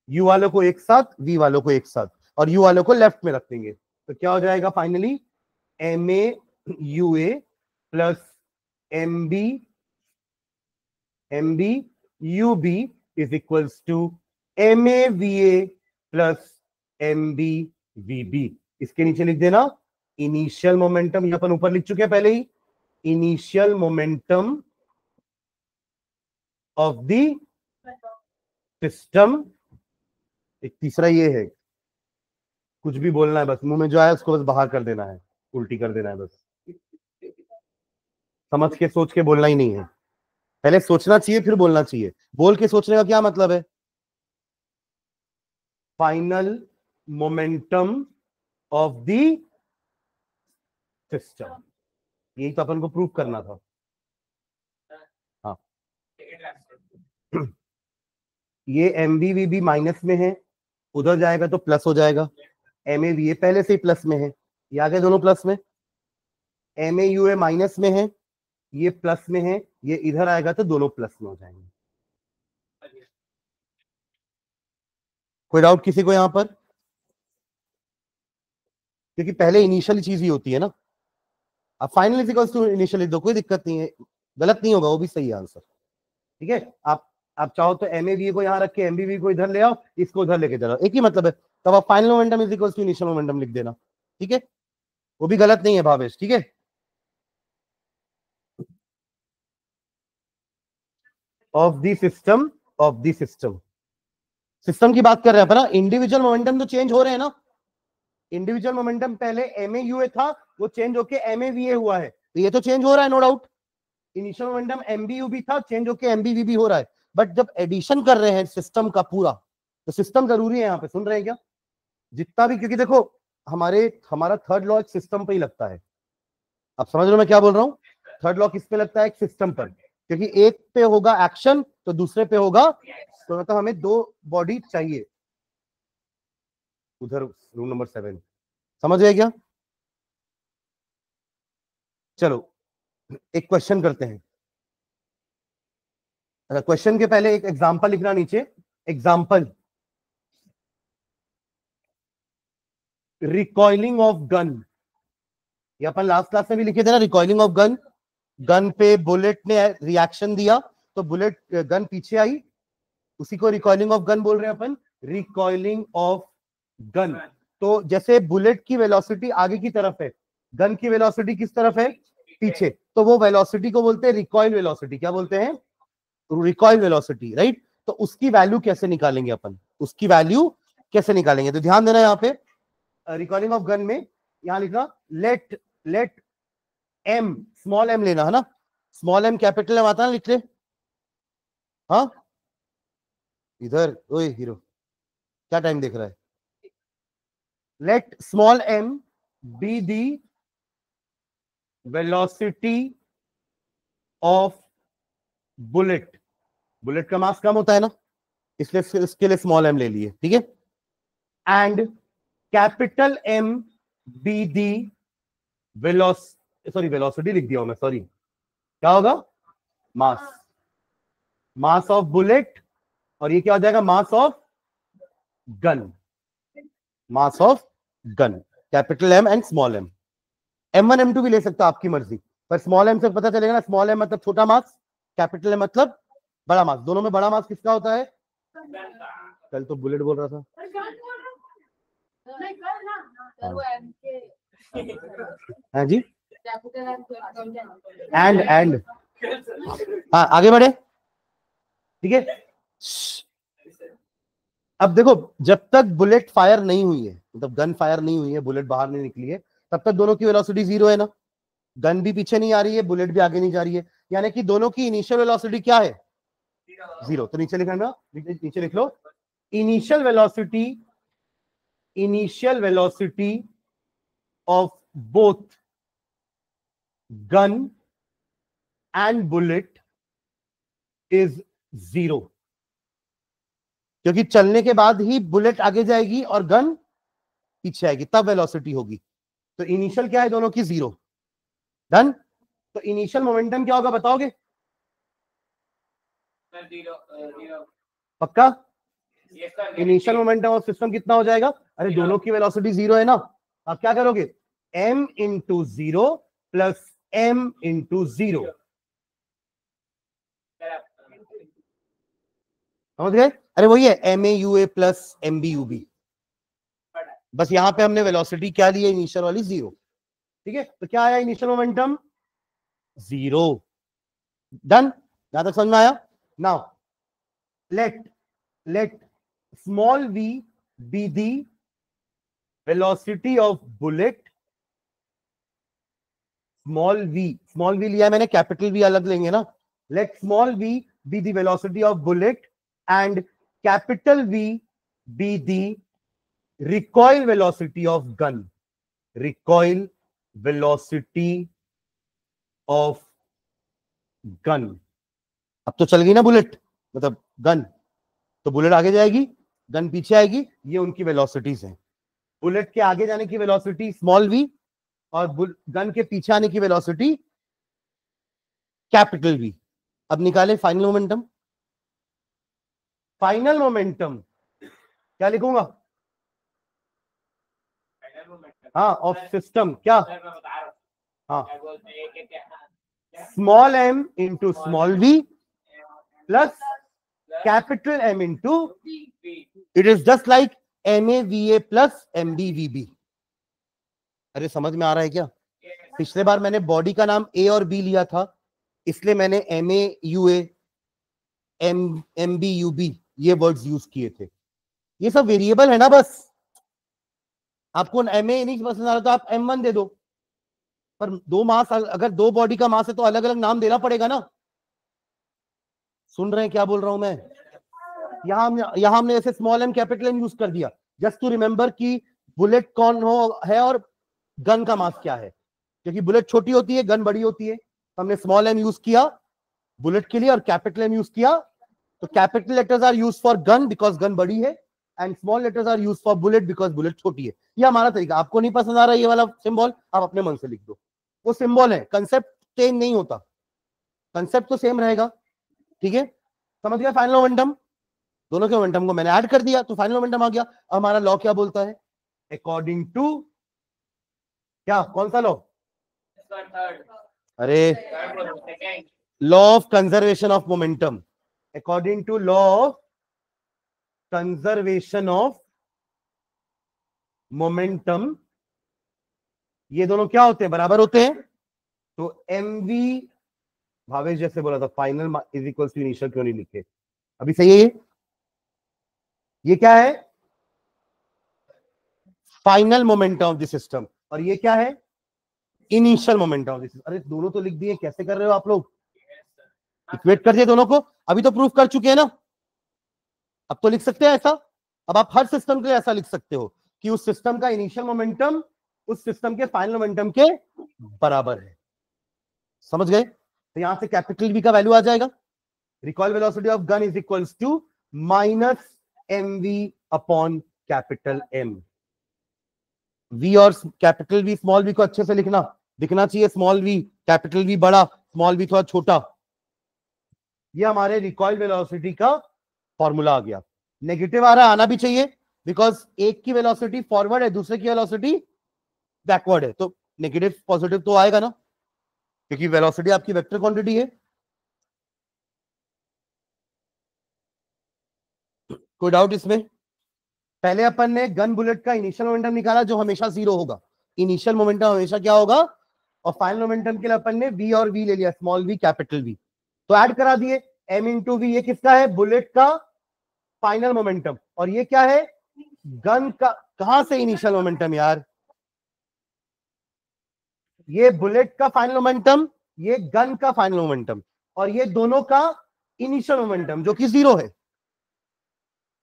U वालों को एक साथ, वी वालों को एक साथ, और यू वालों को लेफ्ट में रख देंगे। तो क्या हो जाएगा finally, M A U A plus M B U B is equals to M A V A plus M B V B. इसके नीचे लिख देना इनिशियल मोमेंटम, यहां पर ऊपर लिख चुके हैं पहले ही, initial momentum of the system. एक तीसरा ये है, कुछ भी बोलना है बस, मुंह में जो आया उसको बस बाहर कर देना है, उल्टी कर देना है बस, समझ के सोच के बोलना ही नहीं है। पहले सोचना चाहिए फिर बोलना चाहिए। बोल के सोचने का क्या मतलब है, final momentum of the system, यही तो अपन को प्रूव करना था। हाँ ये M B V B minus में है, उधर जाएगा तो प्लस हो जाएगा। एम ए वी ए पहले से ही प्लस में है, ये आ गए दोनों प्लस में। M A U A minus में है, ये प्लस में है, ये इधर आएगा तो दोनों प्लस में हो जाएंगे। कोई डाउट किसी को यहां पर, क्योंकि पहले इनिशियल चीज ही होती है ना। अब फाइनल इक्वल्स टू इनिशियल दो, कोई दिक्कत नहीं है, गलत नहीं होगा, वो भी सही है आंसर। ठीक है, आप चाहो तो एम ए वी को यहां रख के एम बी वी को इधर ले आओ, इसको उधर लेके चलो, एक ही मतलब है। तब आप final momentum is equals to initial momentum लिख देना, ठीक है, वो भी गलत नहीं है भावेश, ठीक है। ऑफ द सिस्टम, सिस्टम की बात कर रहे हैं अपना, इंडिविजुअल मोमेंटम तो चेंज हो रहे हैं ना। इंडिविजुअल मोमेंटम पहले एम ए यू ए था, वो चेंज होके एम ए वी ए हुआ है, तो ये तो चेंज हो रहा है no doubt. Initial momentum M B U B था, चेंज होके एम बी वी बी हो रहा है। बट जब एडिशन कर रहे हैं सिस्टम का पूरा, तो सिस्टम जरूरी है यहाँ पे, सुन रहे हैं क्या, जितना भी, क्योंकि देखो हमारा थर्ड लॉ एक सिस्टम पे ही लगता है। आप समझ रहे हो मैं क्या बोल रहा हूँ, थर्ड लॉ किस पे लगता है, एक सिस्टम पर, क्योंकि एक पे होगा एक्शन तो दूसरे पे होगा, तो मतलब हमें दो बॉडी चाहिए। उधर रूम नंबर 7, समझ गए क्या। चलो एक क्वेश्चन करते हैं। क्वेश्चन के पहले एक एग्जांपल लिखना नीचे, एग्जांपल, रिकॉइलिंग ऑफ गन, ये अपन लास्ट क्लास में भी लिखे थे ना, रिकॉइलिंग ऑफ गन। गन पे बुलेट ने रिएक्शन दिया तो बुलेट गन पीछे आई, उसी को रिकॉइलिंग ऑफ गन बोल रहे हैं अपन, रिकॉइलिंग ऑफ गन। तो जैसे बुलेट की वेलोसिटी आगे की तरफ है, गन की वेलोसिटी किस तरफ है, पीछे, तो वो वेलोसिटी को बोलते हैं रिकॉइल वेलोसिटी। क्या बोलते हैं, रिकॉइल वेलोसिटी, राइट। तो उसकी वैल्यू कैसे निकालेंगे अपन, उसकी वैल्यू कैसे निकालेंगे, तो ध्यान देना यहाँ पे, रिकॉइलिंग ऑफ गन में यहां लिखना लेट एम, स्मॉल एम लेना है ना, स्मॉल एम कैपिटल एम आता है ना, लिख ले। हाँ इधर, ओए हीरो क्या टाइम देख रहा है, let small m be the velocity of bullet, bullet का मास कम होता है ना, इसलिए इसके लिए स्मॉल एम ले लिए, ठीक है। And capital M be the velocity लिख दिया मैं, सॉरी, क्या होगा, मास ऑफ बुलेट, और ये क्या हो जाएगा, mass of gun, mass of gun, capital M and small m. M1 M2 भी ले सकता आपकी मर्जी, पर स्मॉल एम से पता चलेगा ना, स्मॉल एम मतलब छोटा मास, कैपिटल एम मतलब बड़ा मास। दोनों में बड़ा मास किसका होता है, कल तो बुलेट बोल रहा था, हाँ जी, एंड हाँ आगे बढ़े, ठीक है। अब देखो, जब तक बुलेट फायर नहीं हुई है, मतलब गन फायर नहीं हुई है, बुलेट बाहर नहीं निकली है, तब तक दोनों की वेलोसिटी 0 है ना, गन भी पीछे नहीं आ रही है, बुलेट भी आगे नहीं जा रही है, यानी कि दोनों की इनिशियल वेलोसिटी क्या है, 0। तो नीचे लिखना, नीचे लिख लो, initial velocity of both gun and bullet is 0, क्योंकि चलने के बाद ही बुलेट आगे जाएगी और गन पीछे आएगी, तब वेलोसिटी होगी। तो इनिशियल क्या है दोनों की? 0। डन। तो इनिशियल मोमेंटम क्या होगा बताओगे? पक्का? इनिशियल मोमेंटम ऑफ सिस्टम कितना हो जाएगा? अरे दोनों की वेलोसिटी 0 है ना। आप क्या करोगे? m into 0 plus m into 0। समझ गए? अरे वही है MAUA प्लस MBUB, बस यहां पे हमने वेलोसिटी क्या ली है? इनिशियल वाली 0। ठीक है, तो क्या आया? Initial momentum 0। डन। यहां तक समझ में आया? Now let small v be the velocity of bullet. Small v लिया है मैंने, कैपिटल V अलग लेंगे ना। let small v be the velocity of bullet and capital V be the recoil velocity of gun. recoil velocity of gun. अब तो चल गई ना बुलेट, मतलब गन, तो बुलेट आगे जाएगी, गन पीछे आएगी, ये उनकी वेलोसिटीज हैं। बुलेट के आगे जाने की वेलोसिटी स्मॉल v और गन के पीछे आने की वेलोसिटी कैपिटल V। अब निकाले फाइनल मोमेंटम। फाइनल मोमेंटम क्या लिखूंगा? हाँ, ऑफ सिस्टम क्या? हाँ, small m into small v plus capital M into, it is just like MAVA plus MBVB। अरे समझ में आ रहा है क्या? पिछले बार मैंने बॉडी का नाम A और B लिया था, इसलिए मैंने MAUA MBUB ये वर्ड्स यूज किए थे। ये सब वेरिएबल है ना, बस आपको MA नहीं पसंद आ रहा तो आप M1 दे दो, पर दो मास, अगर दो बॉडी का मास है तो अलग अलग नाम देना पड़ेगा ना। सुन रहे हैं क्या बोल रहा हूं मैं? यहां हमने ऐसे small m capital M use कर दिया, जस्ट टू रिमेंबर कि बुलेट कौन हो है और गन का मास क्या है, क्योंकि बुलेट छोटी होती है, गन बड़ी होती है। तो हमने स्मॉल m यूज किया बुलेट के लिए और कैपिटल M यूज किया। तो capital letters are use for gun because gun बड़ी है, and small letters are use for bullet because bullet छोटी है। ये हमारा तरीका। आपको नहीं पसंद आ रहा ये वाला सिंबल, आप अपने मन से लिख दो, वो सिंबल है, कंसेप्ट चेंज नहीं होता, कंसेप्ट तो सेम रहेगा। ठीक है, समझ गया? फाइनल मोमेंटम, दोनों के मोमेंटम को मैंने ऐड कर दिया तो फाइनल मोमेंटम आ गया। हमारा लॉ क्या बोलता है? अकॉर्डिंग टू क्या, कौन सा लॉ? अरे law of conservation of momentum. According to law of conservation of momentum, ये दोनों क्या होते हैं? बराबर होते हैं। तो MV, भावेश जैसे बोला था final is equal to initial, क्यों नहीं लिखे? अभी सही है ये क्या है? Final momentum of the system, और ये क्या है? Initial momentum of the system. अरे दोनों तो लिख दिए, कैसे कर रहे हो आप लोग? इक्वेट कर दिए दोनों को, अभी तो प्रूफ कर चुके हैं ना, अब तो लिख सकते हैं ऐसा। अब आप हर सिस्टम के लिए ऐसा लिख सकते हो कि उस सिस्टम का इनिशियल मोमेंटम उस सिस्टम के फाइनल मोमेंटम के बराबर है। समझ गए? तो यहां से कैपिटल V का वैल्यू आ जाएगा, recoil velocity of gun is equals to minus MV upon capital M। V और कैपिटल V, स्मॉल v को अच्छे से लिखना, दिखना चाहिए स्मॉल v, कैपिटल V बड़ा, स्मॉल v थोड़ा छोटा। ये हमारे रिकॉइल वेलोसिटी का फॉर्मूला आ गया। नेगेटिव आ रहा है, आना भी चाहिए, बिकॉज एक की वेलोसिटी फॉरवर्ड है, दूसरे की वेलोसिटी बैकवर्ड है, तो नेगेटिव पॉजिटिव तो आएगा ना, क्योंकि वेलोसिटी आपकी वेक्टर क्वांटिटी है। कोई डाउट इसमें? पहले अपन ने गन बुलेट का इनिशियल मोमेंटम निकाला जो हमेशा 0 होगा, इनिशियल मोमेंटम हमेशा क्या होगा, और फाइनल मोमेंटम के लिए अपन ने V और V ले लिया, स्मॉल v कैपिटल V, तो ऐड करा दिए M इंटू V। ये किसका है? बुलेट का फाइनल मोमेंटम। और ये क्या है? गन का। कहां से इनिशियल मोमेंटम यार? ये बुलेट का फाइनल मोमेंटम, ये गन का फाइनल मोमेंटम, और ये दोनों का इनिशियल मोमेंटम जो कि 0 है।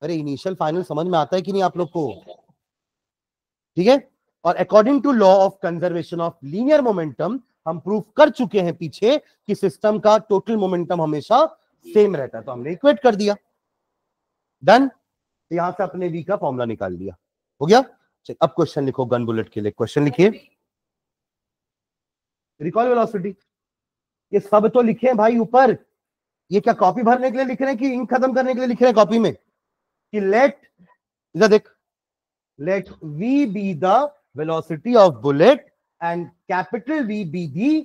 अरे इनिशियल फाइनल समझ में आता है कि नहीं आप लोग को? ठीक है, और according to law of conservation of linear momentum हम प्रूफ कर चुके हैं पीछे कि सिस्टम का टोटल मोमेंटम हमेशा सेम रहता है, तो हमने इक्वेट कर दिया। डन। तो यहां से अपने v का फॉर्मूला निकाल लिया, हो गया। चल अब क्वेश्चन लिखो गन बुलेट के लिए। क्वेश्चन लिखिए, रिकॉइल वेलोसिटी, ये सब तो लिखे हैं भाई ऊपर। ये क्या कॉपी भरने के लिए लिख रहे हैं कि इंक खत्म करने के लिए लिख रहे हैं कॉपी में? कि लेट, इधर देख, let v be the velocity of bullet and capital V be the,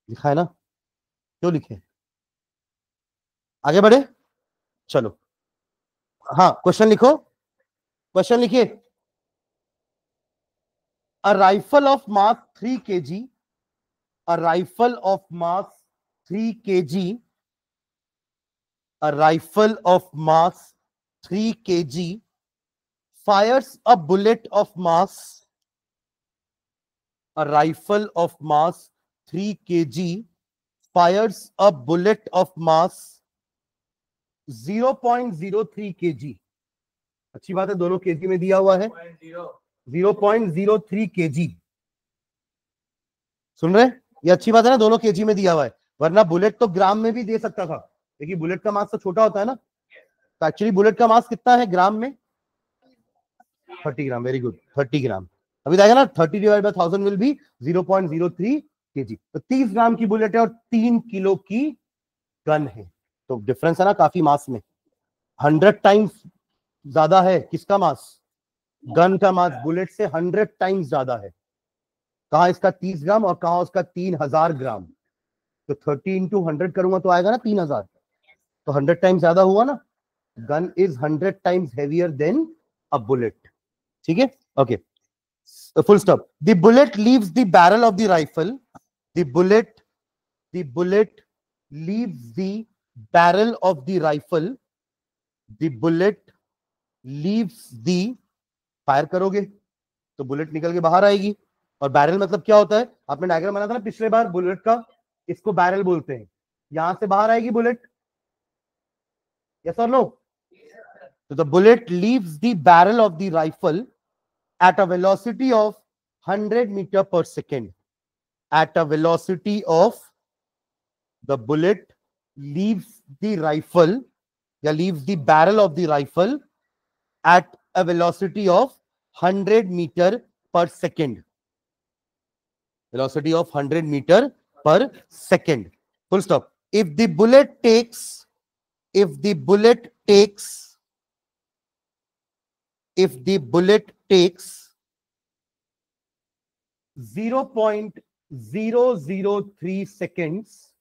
लिखा है ना, क्यों लिखे? आगे बढ़े, चलो। हाँ क्वेश्चन लिखो, क्वेश्चन लिखिए। अ rifle of mass 3 kg, a rifle of mass 3 kg, a rifle of mass 3 kg fires a bullet of mass, a rifle of mass 3 kg fires a bullet of mass 0.03 kg। अच्छी बात है, दोनों KG में दिया हुआ है, 0.03 kg। सुन रहे? ये अच्छी बात है ना, दोनों केजी में दिया हुआ है, वरना बुलेट तो ग्राम में भी दे सकता था, लेकिन बुलेट का मास तो छोटा होता है ना। तो एक्चुअली बुलेट का मास कितना है ग्राम में? 30 ग्राम। वेरी गुड, 30 ग्राम। अभी आएगा ना, 30 divide by 1000 will be 0.03 kg। तो 30 ग्राम की बुलेट है और 3 किलो की गन है, तो डिफरेंस है ना काफी मास में। 100 टाइम्स ज्यादा है किसका मास? गन का मास बुलेट से 100 टाइम्स ज्यादा है। कहा इसका 30 ग्राम और कहा उसका 3000 ग्राम। तो 30 इंटू 100 करूंगा तो आएगा ना 3000, तो 100 टाइम्स ज्यादा हुआ ना। Gun is 100 times heavier than a bullet. ठीक है, okay, full stop. The bullet leaves the barrel of the rifle, the bullet leaves the barrel of the rifle, the bullet leaves the, fire करोगे तो bullet निकल के बाहर आएगी। और barrel मतलब क्या होता है? आपने डायग्राम बनाया था ना पिछले बार बुलेट का, इसको बैरल बोलते हैं। यहां से बाहर आएगी बुलेट, यस और नो? तो the bullet leaves the barrel of the rifle at a velocity of 100 meter per second, at a velocity of, the bullet leaves the rifle, या leaves the barrel of the rifle at a velocity of 100 meter per second, velocity of 100 meter per second, full stop. If the bullet takes 0.003 seconds,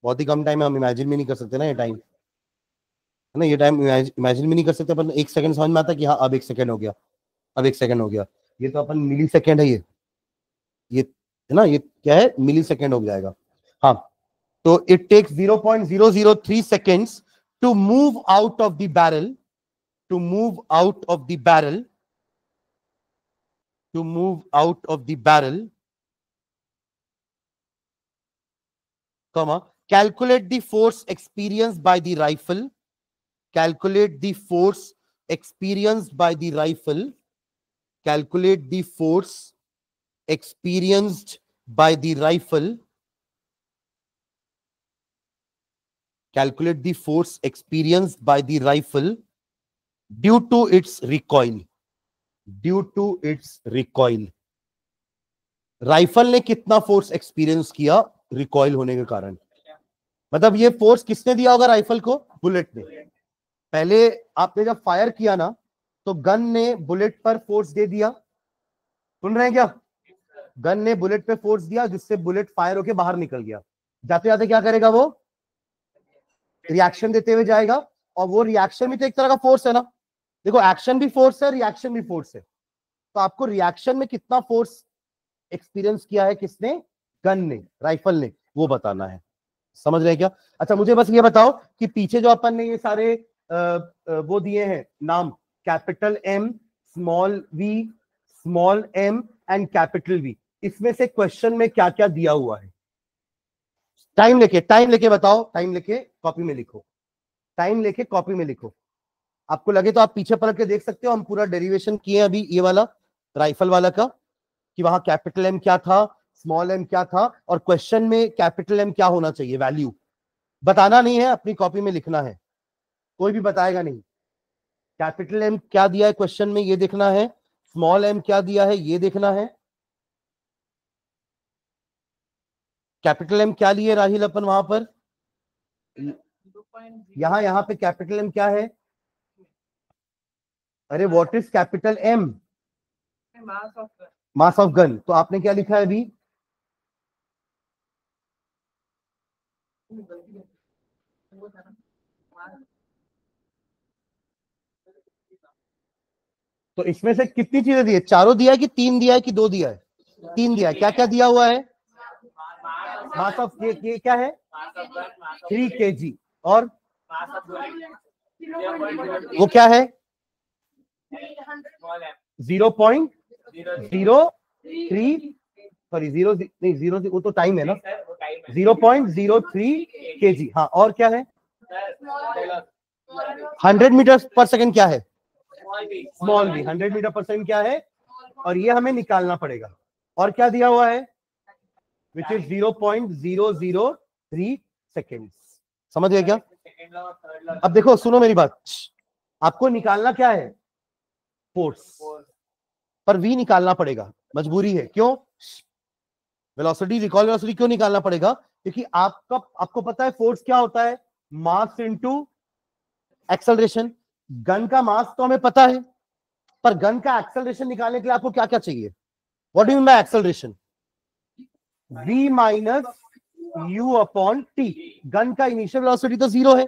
बहुत ही कम time है, हम imagine भी नहीं कर सकते ना ये टाइम, है ना, ये टाइम इमेजिन भी नहीं कर सकते। पर 1 सेकंड समझ में आता है कि हाँ अब 1 सेकंड हो गया, अब 1 सेकंड हो गया। ये तो अपन मिली सेकंड है, ये है ना, ये क्या है, मिली सेकंड हो जाएगा। हाँ, तो it takes 0.003 seconds to move out of the barrel, to move out of the barrel, to move out of the barrel, comma, calculate the force experienced by the rifle, calculate the force experienced by the rifle, calculate the force experienced by the rifle, calculate the force experienced by the rifle due to its recoil, due to its recoil। Rifle ने कितना force experience किया recoil होने के कारण? मतलब ये force किसने दिया होगा राइफल को? बुलेट ने। पहले आपने जब फायर किया ना, तो गन ने बुलेट पर फोर्स दे दिया, सुन रहे हैं क्या? गन ने बुलेट पे फोर्स दिया, जिससे बुलेट फायर होके बाहर निकल गया। जाते जाते क्या करेगा वो? रिएक्शन देते हुए जाएगा, और वो रिएक्शन भी तो एक तरह का फोर्स है ना। देखो, एक्शन भी फोर्स है, रिएक्शन भी फोर्स है। तो आपको रिएक्शन में कितना फोर्स एक्सपीरियंस किया है किसने? गन ने, राइफल ने, वो बताना है। समझ रहे हैं क्या? अच्छा, मुझे बस ये बताओ कि पीछे जो अपन ने ये सारे वो दिए हैं नाम, capital M, small V, small M and capital V, इसमें से क्वेश्चन में क्या क्या दिया हुआ है? टाइम लेके बताओ, टाइम लेके कॉपी में लिखो, टाइम लेके कॉपी में लिखो। आपको लगे तो आप पीछे पलट के देख सकते हो, हम पूरा डेरिवेशन किए अभी ये वाला राइफल वाला का, कि वहां कैपिटल एम क्या था, स्मॉल m क्या था और क्वेश्चन में कैपिटल M क्या होना चाहिए, वैल्यू बताना नहीं है, अपनी कॉपी में लिखना है, कोई भी बताएगा नहीं। कैपिटल M क्या दिया है क्वेश्चन में ये देखना है, स्मॉल m क्या दिया है ये देखना है। कैपिटल M क्या लिए राहिल अपन वहां पर, यहां पे कैपिटल M क्या है, अरे what is capital M, mass of gun. तो आपने क्या लिखा है अभी, तो इसमें से कितनी चीजें दी है, चारों दिया है कि तीन दिया है कि दो दिया है, तीन दिया है। क्या क्या दिया हुआ है, मास ऑफ ये क्या है 3 kg, और वो क्या है 0.03, सॉरी 0 नहीं 0 वो तो टाइम है ना, 0.03 kg। हाँ और क्या है 100 मीटर पर सेकंड क्या है, स्मॉल v 100 मीटर पर सेकंड क्या है, और ये हमें निकालना पड़ेगा। और क्या दिया हुआ है विच इज 0.003 सेकेंड। समझ गए क्या। अब देखो सुनो मेरी बात, आपको निकालना क्या है फोर्स, पर v निकालना पड़ेगा, मजबूरी है। क्यों, वेलोसिटी, रिकॉल वेलोसिटी क्यों निकालना पड़ेगा, क्योंकि आपको पता है फोर्स क्या होता है, मास इनटू एक्सेलरेशन। गन का मास तो हमें पता है, पर गन का एक्सेलरेशन निकालने के लिए आपको क्या क्या चाहिए, what do you mean by acceleration, v minus u upon t। Gun का इनिशियल वेलोसिटी तो 0 है,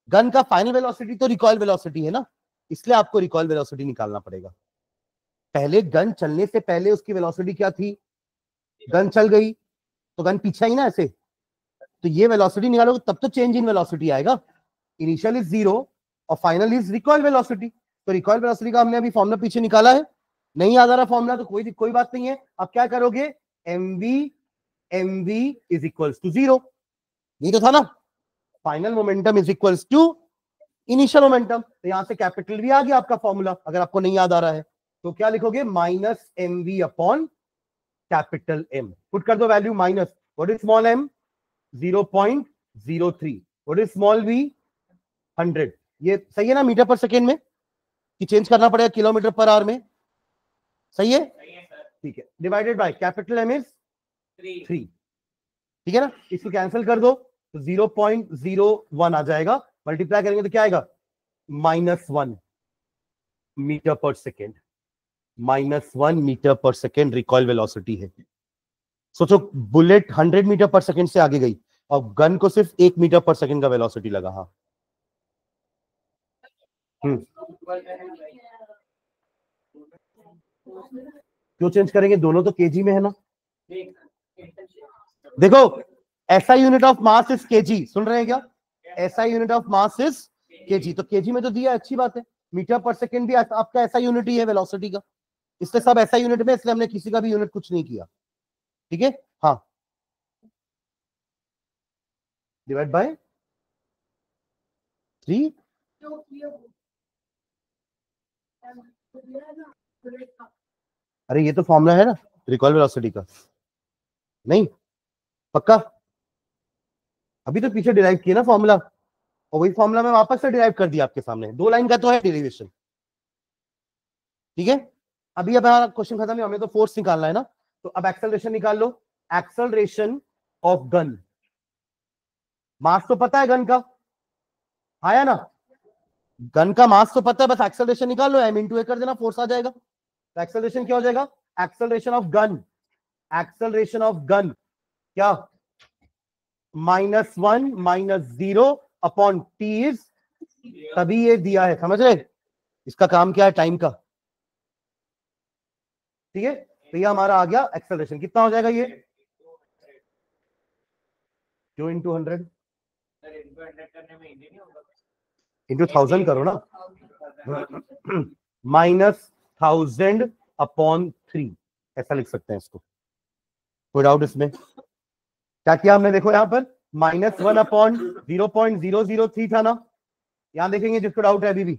गन का फाइनल वेलोसिटी तो रिकॉइल वेलोसिटी है ना, इसलिए आपको रिकॉइल वेलोसिटी निकालना पड़ेगा। पहले गन चलने से पहले उसकी वेलोसिटी क्या थी, गन चल गई तो गन पीछे ही ना ऐसे, तो ये वेलोसिटी निकालोगे तब तो चेंज इन वेलोसिटी आएगा। इनिशियल इज 0 और फाइनल इज रिकॉइल वेलोसिटी। तो रिकॉइल वेलोसिटी का हमने अभी फॉर्मूला पीछे निकाला है, नहीं याद आ रहा फॉर्मूला तो कोई बात नहीं है। अब क्या करोगे, mv इज इक्वल्स टू 0, ये तो था ना, final momentum is equals to initial momentum. तो यहां से कैपिटल V आ गया आपका फॉर्मूला, अगर आपको नहीं याद आ रहा है तो क्या लिखोगे, minus mv upon capital M। Put कर दो value, minus what is small m 0.03, what is small v 100। ये सही है ना मीटर पर सेकेंड में, कि चेंज करना पड़ेगा किलोमीटर पर आवर में, सही है, ठीक है। Divided by capital M is 3, ठीक है ना, इसको कैंसिल कर दो तो 0.01 आ जाएगा, मल्टीप्लाई करेंगे तो क्या आएगा, -1 metre per second, -1 metre per second recoil velocity है। सोचो बुलेट 100 मीटर पर सेकेंड से आगे गई और गन को सिर्फ 1 मीटर पर सेकेंड का वेलोसिटी लगा। हाँ क्यों चेंज करेंगे, दोनों तो केजी में है ना। देखो SI unit of mass is KG, सुन रहे हैं क्या, SI unit of mass is KG, तो केजी में तो दिया, अच्छी बात है। मीटर पर सेकेंड भी आपका SI यूनिट ही है वेलोसिटी का, इसलिए सब SI यूनिट में, इसलिए हमने किसी का भी यूनिट कुछ नहीं किया, ठीक है। हाँ डिवाइड बाय 3, अरे ये तो फॉर्मूला है ना रिकॉइल वेलोसिटी का, नहीं पक्का, अभी तो पीछे डिराइव किया ना फॉर्मूला, और वही फॉर्मूला में वापस से डिराइव कर दिया आपके सामने, 2 लाइन का तो है डेरिवेशन, ठीक है। अभी अब हमारा क्वेश्चन खत्म है, हमें तो फोर्स निकालना है ना, तो अब एक्सेलरेशन निकाल लो। एक्सेलरेशन ऑफ गन, मास तो पता है गन का, आया ना, गन का मास तो पता है, बस एक्सेलरेशन निकाल लो, m इंटू ए कर देना, फोर्स आ जाएगा। तो एक्सेलरेशन क्या हो जाएगा, acceleration of gun, acceleration of gun क्या, -1 -0 अपॉन t इज, तभी ये दिया है, समझ रहे, इसका काम क्या है, टाइम का, ठीक है। तो ये हमारा आ गया एक्सेलरेशन, कितना हो जाएगा ये, जो इंटू 100 इंटू 1000 करो ना, -1000 अपॉन 3, ऐसा लिख सकते हैं इसको, कोई डाउट इसमें, क्या किया हमने, देखो यहां पर -1 अपॉन 0.003 था ना, यहां देखेंगे जिसको डाउट है अभी भी,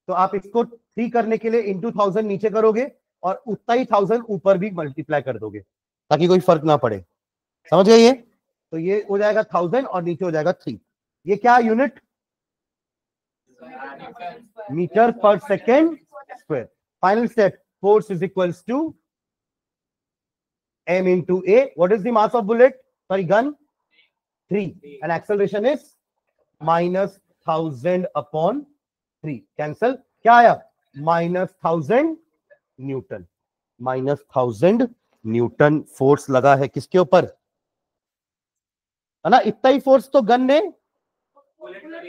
तो आप इसको 3 करने के लिए इंटू 1000 नीचे करोगे और उतना ही 1000 ऊपर भी मल्टीप्लाई कर दोगे, ताकि कोई फर्क ना पड़े। समझ गए ये? तो ये हो जाएगा 1000 और नीचे हो जाएगा 3। ये क्या unit? Metre per second square. Final step, force is equals to m into a. What is the mass of bullet? Sorry, gun? 3. And acceleration is minus 1000 upon 3. Cancel. क्या आया? minus 1000 Newton. minus 1000 Newton force लगा है किसके ऊपर? है ना, इतना ही force तो गन ने,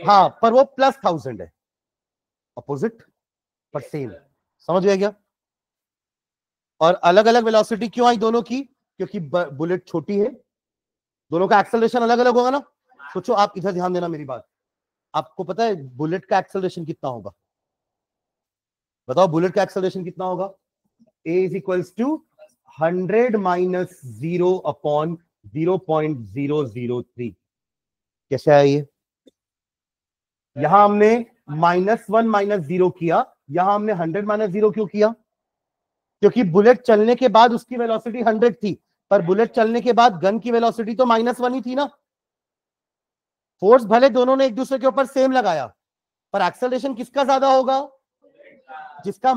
हाँ, पर वो प्लस 1000 है, अपोजिट पर सेम। समझ गया क्या? और अलग अलग वेलोसिटी क्यों आई दोनों की? क्योंकि बुलेट छोटी है, दोनों का एक्सेलरेशन अलग अलग होगा ना। सोचो, आप इधर ध्यान देना मेरी बात। आपको पता है बुलेट का एक्सेलरेशन कितना होगा? बताओ, बुलेट का एक्सेलरेशन कितना होगा? a is equals to 100 minus 0 upon 0.003। कैसे आया ये? यहां हमने -1 माइनस 0 किया, यहां हमने 100 माइनस 0 क्यों किया? क्योंकि बुलेट चलने के बाद उसकी वेलोसिटी 100 थी, पर बुलेट चलने के बाद गन की वेलोसिटी तो -1 ही थी ना। फोर्स भले दोनों ने एक दूसरे के ऊपर सेम लगाया, पर एक्सेलरेशन किसका ज्यादा होगा? जिसका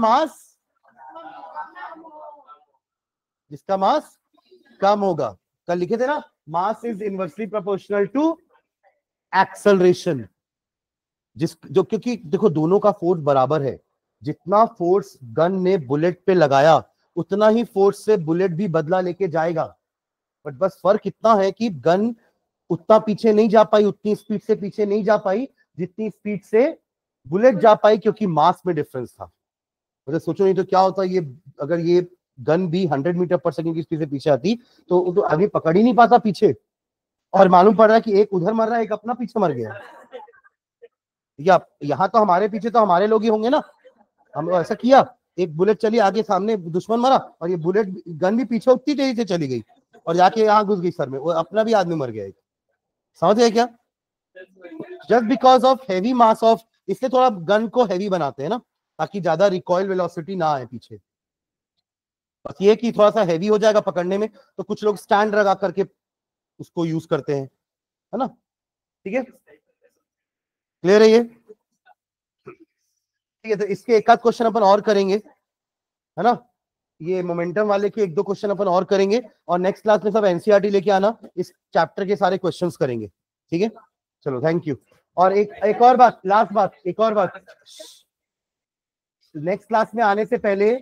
मास कम होगा। कल लिखे थे ना, mass is inversely proportional to acceleration. क्योंकि देखो दोनों का फोर्स बराबर है, जितना फोर्स गन ने बुलेट पे लगाया उतना ही फोर्स से बुलेट भी बदला लेके जाएगा। बट बस फर्क इतना है कि गन उतना पीछे नहीं जा पाई, उतनी स्पीड से पीछे नहीं जा पाई जितनी स्पीड से बुलेट जा पाई, क्योंकि मास में डिफरेंस था। मतलब सोचो, नहीं तो क्या होता, ये अगर ये गन भी 100 मीटर पर सेकंड की स्पीड से पीछे आती तो अभी पकड़ ही नहीं पाता पीछे, और मालूम पड़ रहा है कि एक उधर मर रहा है, एक अपना पीछे मर गया। या यहाँ तो हमारे पीछे तो हमारे लोग ही होंगे ना। हम ऐसा किया, एक बुलेट चली आगे, सामने दुश्मन मरा, और ये बुलेट गन भी पीछे उतनी तेजी से चली गई और जाके यहाँ घुस गई सर में, वो अपना भी आदमी मर गया। समझ गए क्या? Just because of heavy mass of, इसलिए थोड़ा गन को हैवी बनाते हैं ना, ताकि ज्यादा रिकॉइल वेलोसिटी ना आए पीछे। बस ये कि थोड़ा सा हैवी हो जाएगा पकड़ने में, तो कुछ लोग स्टैंड लगा करके उसको यूज करते हैं, है ना। ठीक है, क्लियर है ये? ठीक है, तो इसके एक आध क्वेश्चन अपन और करेंगे, है ना। ये मोमेंटम वाले के 1-2 क्वेश्चन अपन और करेंगे, और नेक्स्ट क्लास में सब एनसीईआरटी लेके आना, इस चैप्टर के सारे क्वेश्चंस करेंगे। ठीक है, चलो, थैंक यू। और एक और बात, लास्ट बात, एक और बात, नेक्स्ट क्लास में आने से पहले